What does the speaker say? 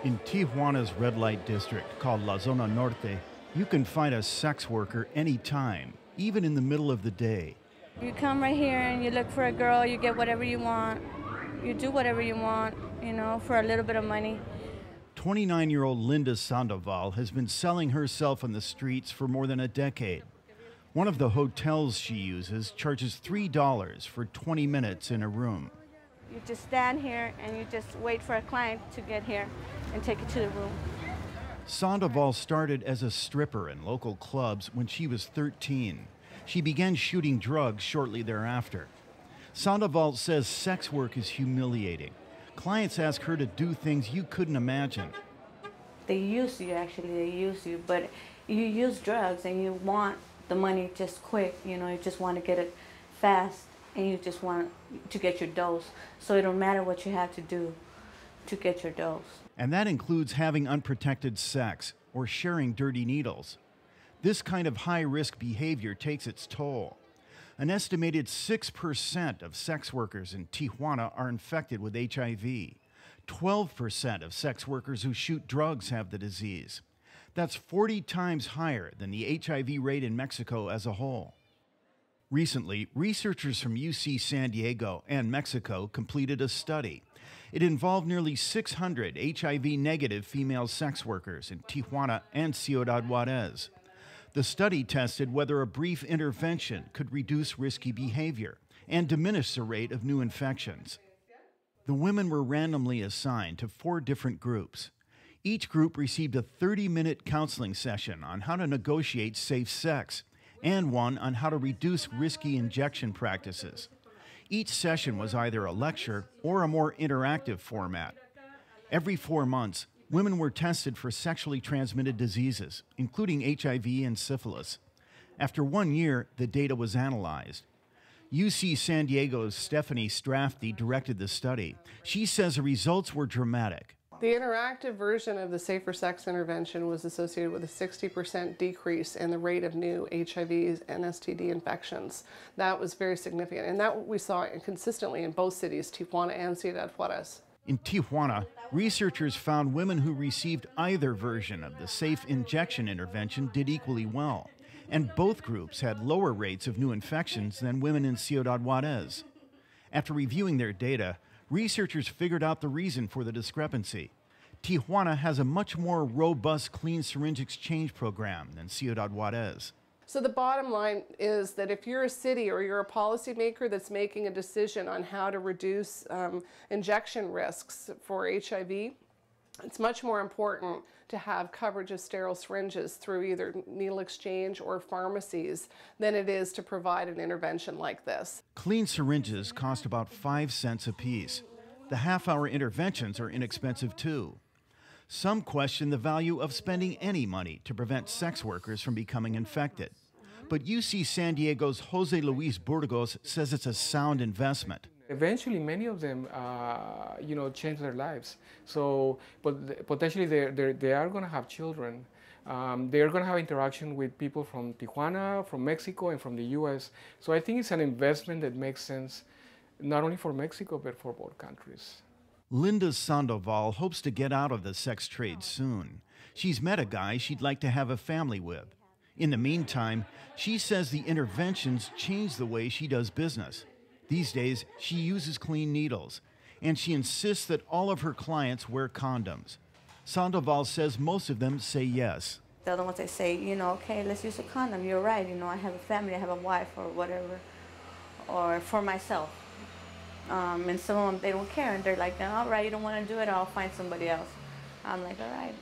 In Tijuana's red light district called La Zona Norte, you can find a sex worker anytime, even in the middle of the day. You come right here and you look for a girl, you get whatever you want, you do whatever you want, for a little bit of money. 29-year-old Linda Sandoval has been selling herself on the streets for more than a decade. One of the hotels she uses charges $3 for 20 minutes in a room. You just stand here and you just wait for a client to get here and take it to the room. Sandoval started as a stripper in local clubs when she was 13. She began shooting drugs shortly thereafter. Sandoval says sex work is humiliating. Clients ask her to do things you couldn't imagine. They use you, but you use drugs and you want the money just quick, you just want to get it fast and you just want to get your dose. So it don't matter what you have to do to get your dose. And that includes having unprotected sex or sharing dirty needles. This kind of high-risk behavior takes its toll. An estimated 6% of sex workers in Tijuana are infected with HIV. 12% of sex workers who shoot drugs have the disease. That's 40 times higher than the HIV rate in Mexico as a whole. Recently, researchers from UC San Diego and Mexico completed a study. It involved nearly 600 HIV-negative female sex workers in Tijuana and Ciudad Juarez. The study tested whether a brief intervention could reduce risky behavior and diminish the rate of new infections. The women were randomly assigned to 4 different groups. Each group received a 30-minute counseling session on how to negotiate safe sex and one on how to reduce risky injection practices. Each session was either a lecture or a more interactive format. Every 4 months, women were tested for sexually transmitted diseases, including HIV and syphilis. After 1 year, the data was analyzed. UC San Diego's Stephanie Strafty directed the study. She says the results were dramatic. The interactive version of the Safer Sex intervention was associated with a 60% decrease in the rate of new HIVs and STD infections. That was very significant, and that we saw consistently in both cities, Tijuana and Ciudad Juarez. In Tijuana, researchers found women who received either version of the safe injection intervention did equally well, and both groups had lower rates of new infections than women in Ciudad Juarez. After reviewing their data, researchers figured out the reason for the discrepancy. Tijuana has a much more robust clean syringe exchange program than Ciudad Juarez. So the bottom line is that if you're a city or you're a policymaker that's making a decision on how to reduce injection risks for HIV, it's much more important to have coverage of sterile syringes through either needle exchange or pharmacies than it is to provide an intervention like this. Clean syringes cost about 5 cents apiece. The half-hour interventions are inexpensive too. Some question the value of spending any money to prevent sex workers from becoming infected. But UC San Diego's Jose Luis Burgos says it's a sound investment. Eventually, many of them, change their lives. So, but potentially they are going to have children. They are going to have interaction with people from Tijuana, from Mexico, and from the U.S. So I think it's an investment that makes sense not only for Mexico, but for both countries. Linda Sandoval hopes to get out of the sex trade soon. She's met a guy she'd like to have a family with. In the meantime, she says the interventions change the way she does business. These days, she uses clean needles, and she insists that all of her clients wear condoms. Sandoval says most of them say yes. The other ones, they say, okay, let's use a condom. You're right, I have a family, I have a wife or whatever, or for myself. And some of them, they don't care, and they're like, all right, you don't want to do it, I'll find somebody else. I'm like, all right.